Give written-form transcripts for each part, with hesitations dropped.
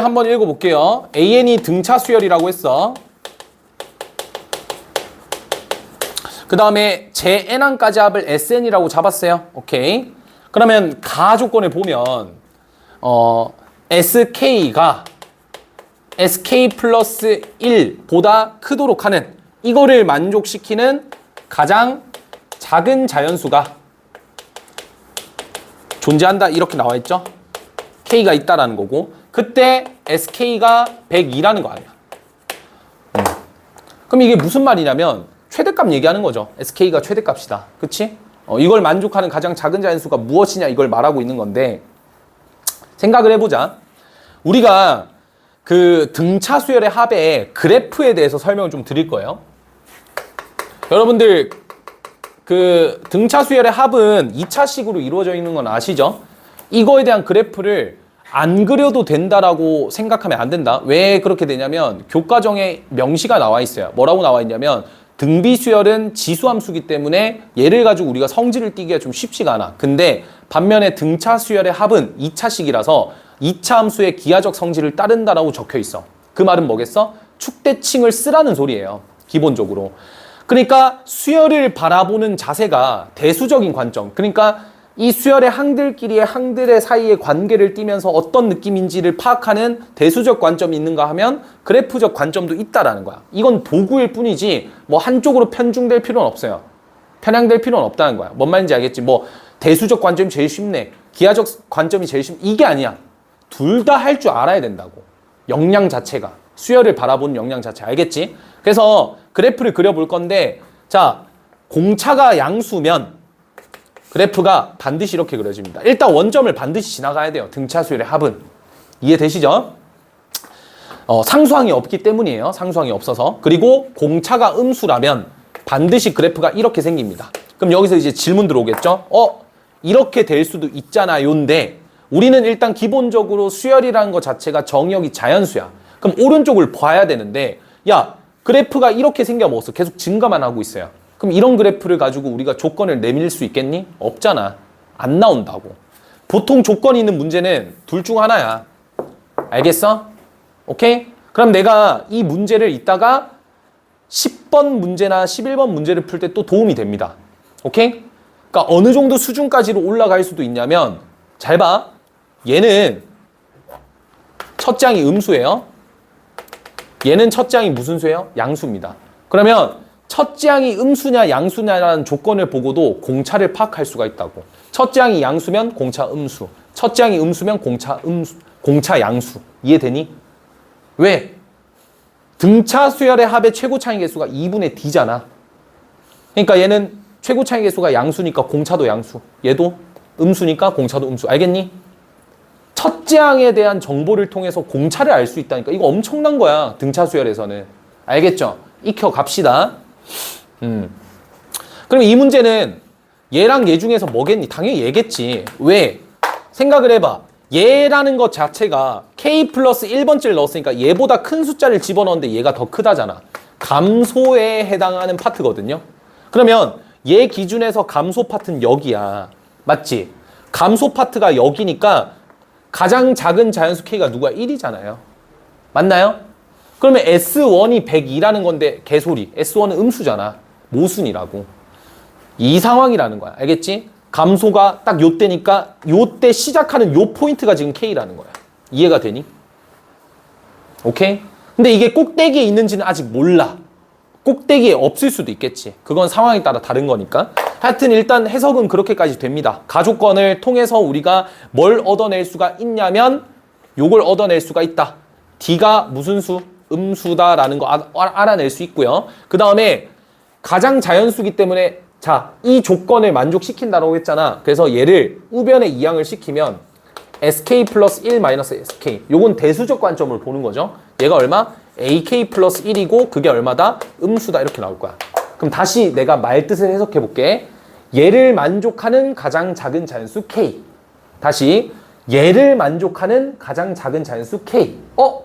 한번 읽어볼게요. AN이 등차 수열이라고 했어. 그 다음에 제 n항까지 합을 SN이라고 잡았어요. 오케이. 그러면 가 조건을 보면 SK가 SK 플러스 1보다 크도록 하는 이거를 만족시키는 가장 작은 자연수가 존재한다 이렇게 나와 있죠. K가 있다라는 거고 그때 SK가 102라는 거 아니야. 그럼 이게 무슨 말이냐면 최대값 얘기하는 거죠. SK가 최대값이다. 그치? 이걸 만족하는 가장 작은 자연수가 무엇이냐 이걸 말하고 있는 건데 생각을 해보자. 우리가 그 등차 수열의 합의 그래프에 대해서 설명을 좀 드릴 거예요. 여러분들 그 등차 수열의 합은 2차식으로 이루어져 있는 건 아시죠? 이거에 대한 그래프를 안 그려도 된다라고 생각하면 안 된다. 왜 그렇게 되냐면 교과정에 명시가 나와 있어요. 뭐라고 나와 있냐면 등비 수열은 지수함수기 때문에 얘를 가지고 우리가 성질을 띠기가 좀 쉽지가 않아. 근데 반면에 등차 수열의 합은 2차식이라서 2차 함수의 기하적 성질을 따른다라고 적혀 있어. 그 말은 뭐겠어? 축대칭을 쓰라는 소리예요. 기본적으로. 그러니까 수열을 바라보는 자세가 대수적인 관점. 그러니까 이 수열의 항들끼리의 항들의 사이의 관계를 띠면서 어떤 느낌인지를 파악하는 대수적 관점이 있는가 하면 그래프적 관점도 있다라는 거야. 이건 도구일 뿐이지 뭐 한쪽으로 편중될 필요는 없어요. 편향될 필요는 없다는 거야. 뭔 말인지 알겠지? 뭐 대수적 관점이 제일 쉽네. 기하적 관점이 제일 쉽네. 이게 아니야. 둘 다 할 줄 알아야 된다고. 역량 자체가. 수열을 바라보는 역량 자체. 알겠지? 그래서 그래프를 그려볼 건데 자, 공차가 양수면 그래프가 반드시 이렇게 그려집니다. 일단 원점을 반드시 지나가야 돼요. 등차 수열의 합은. 이해되시죠? 상수항이 없기 때문이에요. 상수항이 없어서. 그리고 공차가 음수라면 반드시 그래프가 이렇게 생깁니다. 그럼 여기서 이제 질문 들어오겠죠? 이렇게 될 수도 있잖아요인데 우리는 일단 기본적으로 수열이라는 것 자체가 정의역이 자연수야. 그럼 오른쪽을 봐야 되는데 야, 그래프가 이렇게 생겨먹었어. 계속 증가만 하고 있어요. 그럼 이런 그래프를 가지고 우리가 조건을 내밀 수 있겠니? 없잖아. 안 나온다고. 보통 조건이 있는 문제는 둘 중 하나야. 알겠어? 오케이? 그럼 내가 이 문제를 이따가 10번 문제나 11번 문제를 풀 때 또 도움이 됩니다. 오케이? 그러니까 어느 정도 수준까지로 올라갈 수도 있냐면 잘 봐. 얘는 첫째 항이 음수예요. 얘는 첫째 항이 무슨 수예요? 양수입니다. 그러면 첫째 항이 음수냐 양수냐라는 조건을 보고도 공차를 파악할 수가 있다고. 첫째 항이 양수면 공차 음수. 첫째 항이 음수면 공차 양수. 이해되니? 왜? 등차 수열의 합의 최고 차이 개수가 2분의 d잖아. 그러니까 얘는 최고 차이 개수가 양수니까 공차도 양수. 얘도 음수니까 공차도 음수. 알겠니? 첫째 항에 대한 정보를 통해서 공차를 알 수 있다니까. 이거 엄청난 거야. 등차 수열에서는. 알겠죠? 익혀 갑시다. 그럼 이 문제는 얘랑 얘 중에서 뭐겠니? 당연히 얘겠지. 왜? 생각을 해봐. 얘라는 것 자체가 k 플러스 1번째를 넣었으니까 얘보다 큰 숫자를 집어넣었는데 얘가 더 크다잖아. 감소에 해당하는 파트거든요. 그러면 얘 기준에서 감소 파트는 여기야. 맞지? 감소 파트가 여기니까 가장 작은 자연수 k가 누가 1이잖아요. 맞나요? 그러면 S1이 102라는 건데 개소리. S1은 음수잖아. 모순이라고. 이 상황이라는 거야. 알겠지? 감소가 딱 요때니까 요때 시작하는 요 포인트가 지금 K라는 거야. 이해가 되니? 오케이? 근데 이게 꼭대기에 있는지는 아직 몰라. 꼭대기에 없을 수도 있겠지. 그건 상황에 따라 다른 거니까. 하여튼 일단 해석은 그렇게까지 됩니다. 가조건을 통해서 우리가 뭘 얻어낼 수가 있냐면 요걸 얻어낼 수가 있다. D가 무슨 수? 음수다라는 거 알아낼 수 있고요. 그 다음에 가장 자연수기 때문에 자, 이 조건을 만족시킨다라고 했잖아. 그래서 얘를 우변에 이항을 시키면 SK 플러스 1 마이너스 SK. 요건 대수적 관점을 보는 거죠. 얘가 얼마? AK 플러스 1이고 그게 얼마다? 음수다 이렇게 나올 거야. 그럼 다시 내가 말뜻을 해석해 볼게. 얘를 만족하는 가장 작은 자연수 K. 다시 얘를 만족하는 가장 작은 자연수 K.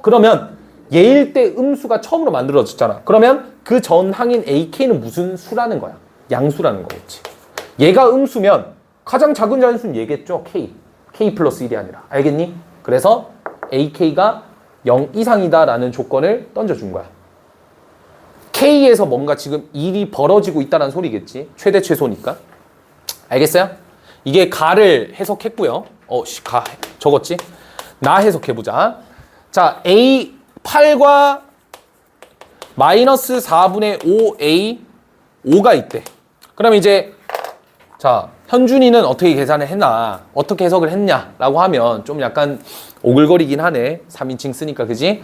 그러면 얘일 때 음수가 처음으로 만들어졌잖아. 그러면 그 전항인 AK는 무슨 수라는 거야? 양수라는 거겠지. 얘가 음수면 가장 작은 자연수는 얘겠죠. K. K 플러스 1이 아니라. 알겠니? 그래서 AK가 0 이상이다라는 조건을 던져준 거야. K에서 뭔가 지금 일이 벌어지고 있다는 소리겠지. 최대 최소니까. 알겠어요? 이게 가를 해석했고요. 가 적었지? 나 해석해보자. 자, A 8과 마이너스 4분의 5A 5가 있대. 그럼 이제 자, 현준이는 어떻게 계산을 했나? 어떻게 해석을 했냐라고 하면 좀 약간 오글거리긴 하네. 3인칭 쓰니까 그지?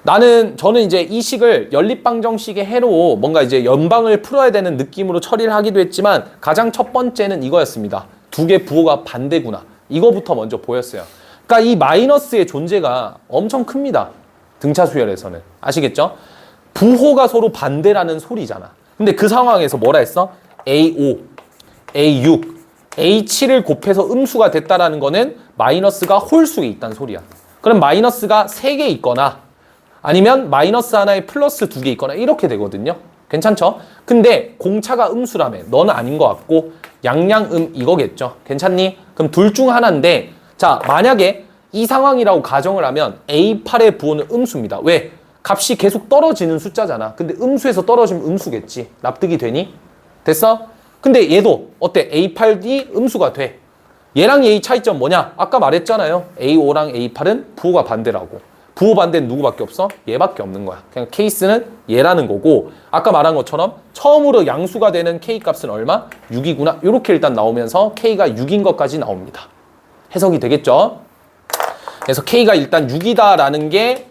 저는 이제 이 식을 연립방정식의 해로 뭔가 이제 연방을 풀어야 되는 느낌으로 처리를 하기도 했지만 가장 첫 번째는 이거였습니다. 두 개 부호가 반대구나. 이거부터 먼저 보였어요. 그러니까 이 마이너스의 존재가 엄청 큽니다. 등차 수열에서는. 아시겠죠? 부호가 서로 반대라는 소리잖아. 근데 그 상황에서 뭐라 했어? A5, A6, A7을 곱해서 음수가 됐다라는 거는 마이너스가 홀수에 있다는 소리야. 그럼 마이너스가 3개 있거나 아니면 마이너스 하나에 플러스 2개 있거나 이렇게 되거든요. 괜찮죠? 근데 공차가 음수라며 너는 아닌 것 같고 양양음 이거겠죠. 괜찮니? 그럼 둘 중 하나인데 자 만약에 이 상황이라고 가정을 하면 A8의 부호는 음수입니다. 왜? 값이 계속 떨어지는 숫자잖아. 근데 음수에서 떨어지면 음수겠지. 납득이 되니? 됐어? 근데 얘도 어때? A8이 음수가 돼. 얘랑 얘의 차이점 뭐냐? 아까 말했잖아요. A5랑 A8은 부호가 반대라고. 부호 반대는 누구밖에 없어? 얘밖에 없는 거야. 그냥 케이스는 얘라는 거고 아까 말한 것처럼 처음으로 양수가 되는 K 값은 얼마? 6이구나. 이렇게 일단 나오면서 K가 6인 것까지 나옵니다. 해석이 되겠죠? 그래서 K가 일단 6이다라는 게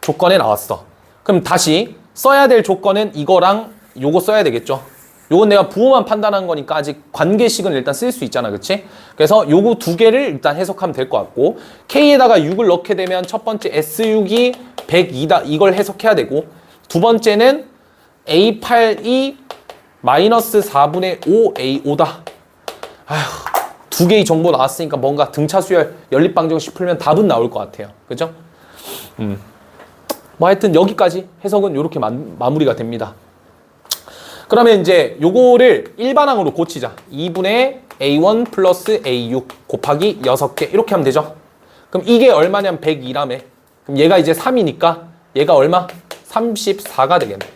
조건에 나왔어. 그럼 다시 써야 될 조건은 이거랑 요거 써야 되겠죠? 요건 내가 부호만 판단한 거니까 아직 관계식은 일단 쓸 수 있잖아. 그치? 그래서 요거 두 개를 일단 해석하면 될 것 같고 K에다가 6을 넣게 되면 첫 번째 S6이 102다. 이걸 해석해야 되고 두 번째는 A8이 마이너스 4분의 5A5다. 아휴, 두 개의 정보 나왔으니까 뭔가 등차 수열 연립방정식 풀면 답은 나올 것 같아요. 그죠? 뭐 하여튼 여기까지 해석은 이렇게 마무리가 됩니다. 그러면 이제 요거를 일반항으로 고치자. 2분의 A1 플러스 A6 곱하기 6개 이렇게 하면 되죠. 그럼 이게 얼마냐면 102라며. 그럼 얘가 이제 3이니까 얘가 얼마? 34가 되겠네.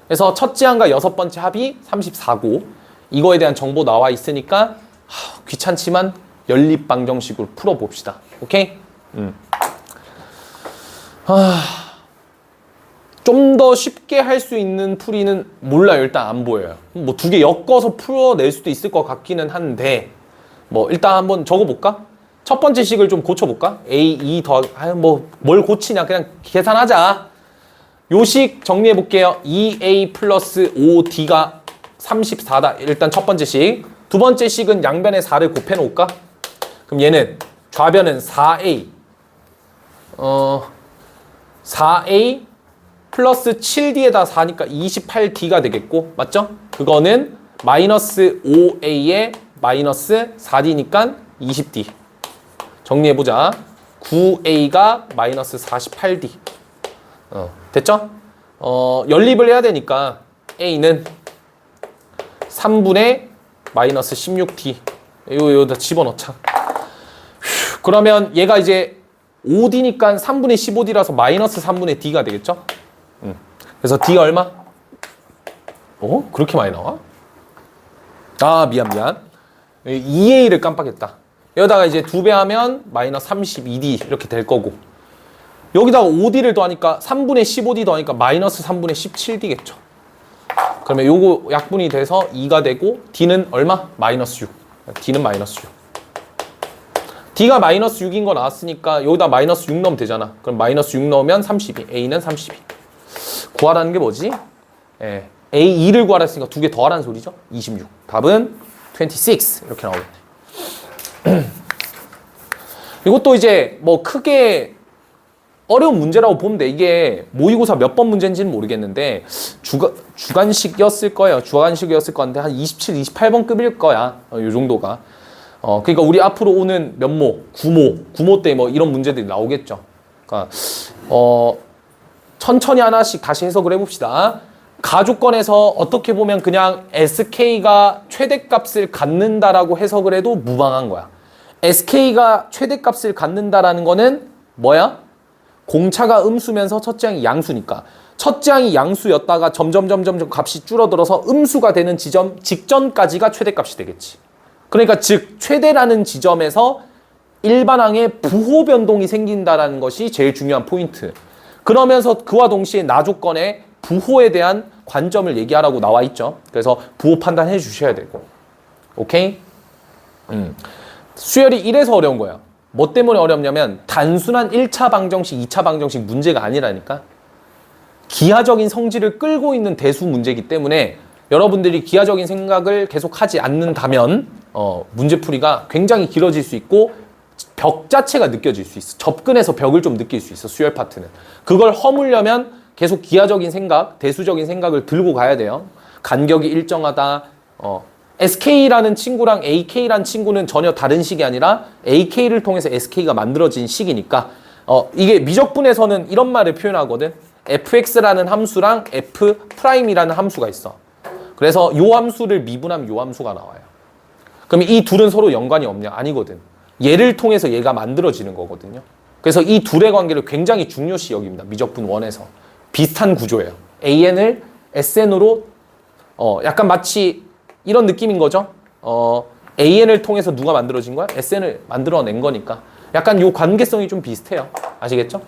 그래서 첫째 항과 여섯 번째 합이 34고 이거에 대한 정보 나와 있으니까 귀찮지만 연립방정식으로 풀어봅시다. 오케이? 좀 더 쉽게 할 수 있는 풀이는 몰라요. 일단 안 보여요. 뭐 두 개 엮어서 풀어낼 수도 있을 것 같기는 한데 뭐 일단 한번 적어볼까? 첫 번째 식을 좀 고쳐볼까? A2 더 뭘 고치냐 그냥 계산하자. 요 식 정리해볼게요. 2A 플러스 5D가 34다. 일단 첫 번째 식. 두 번째 식은 양변에 4를 곱해놓을까? 그럼 얘는 좌변은 4A 4A 플러스 7D에다 4니까 28D가 되겠고 맞죠? 그거는 마이너스 5A에 마이너스 4D니까 20D 정리해보자. 9A가 마이너스 48D 됐죠? 연립을 해야 되니까 A는 3분의 마이너스 16D 여기다 집어넣자. 그러면 얘가 이제 5D니까 3분의 15D라서 마이너스 3분의 D가 되겠죠? 그래서 D 얼마? 그렇게 많이 나와? 미안 2A를 깜빡했다. 여기다가 이제 2배 하면 마이너스 32D 이렇게 될 거고 여기다가 5D를 더하니까 3분의 15D 더하니까 마이너스 3분의 17D겠죠. 그러면 요거 약분이 돼서 2가 되고 D는 얼마? 마이너스 6. D는 마이너스 6. D가 마이너스 6인 거 나왔으니까 여기다 마이너스 6 넣으면 되잖아. 그럼 마이너스 6 넣으면 32. A는 32. 구하라는 게 뭐지? A2를 구하라 했으니까 두 개 더하라는 소리죠. 26. 답은 26 이렇게 나오겠네. 이것도 이제 뭐 크게 어려운 문제라고 보면 돼. 이게 모의고사 몇 번 문제인지는 모르겠는데 주간식이었을 거예요. 주간식이었을 건데 한 27, 28번 급일 거야. 요 정도가. 그러니까 우리 앞으로 오는 면모, 구모 때 뭐 이런 문제들이 나오겠죠. 그러니까 천천히 하나씩 다시 해석을 해봅시다. 가조건에서 어떻게 보면 그냥 SK가 최대값을 갖는다라고 해석을 해도 무방한 거야. SK가 최대값을 갖는다라는 거는 뭐야? 공차가 음수면서 첫째 항이 양수니까 첫째 항이 양수였다가 점점 값이 줄어들어서 음수가 되는 지점 직전까지가 최대값이 되겠지. 그러니까 즉 최대라는 지점에서 일반항에 부호 변동이 생긴다라는 것이 제일 중요한 포인트. 그러면서 그와 동시에 나조건에 부호에 대한 관점을 얘기하라고 나와 있죠. 그래서 부호 판단해 주셔야 되고. 오케이? 수열이 이래서 어려운 거야. 뭐 때문에 어렵냐면 단순한 1차 방정식, 2차 방정식 문제가 아니라니까. 기하적인 성질을 끌고 있는 대수 문제이기 때문에 여러분들이 기하적인 생각을 계속 하지 않는다면 문제풀이가 굉장히 길어질 수 있고 벽 자체가 느껴질 수 있어. 접근해서 벽을 좀 느낄 수 있어. 수열 파트는. 그걸 허물려면 계속 기하적인 생각, 대수적인 생각을 들고 가야 돼요. 간격이 일정하다. SK라는 친구랑 AK라는 친구는 전혀 다른 식이 아니라 AK를 통해서 SK가 만들어진 식이니까 이게 미적분에서는 이런 말을 표현하거든. fx라는 함수랑 f'이라는 함수가 있어. 그래서 요 함수를 미분하면 요 함수가 나와요. 그럼 이 둘은 서로 연관이 없냐? 아니거든. 얘를 통해서 얘가 만들어지는 거거든요. 그래서 이 둘의 관계를 굉장히 중요시 여깁니다. 미적분 1에서. 비슷한 구조예요. AN을 SN으로 약간 마치 이런 느낌인 거죠. AN을 통해서 누가 만들어진 거야? SN을 만들어낸 거니까. 약간 요 관계성이 좀 비슷해요. 아시겠죠?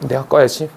내가 꺼야지.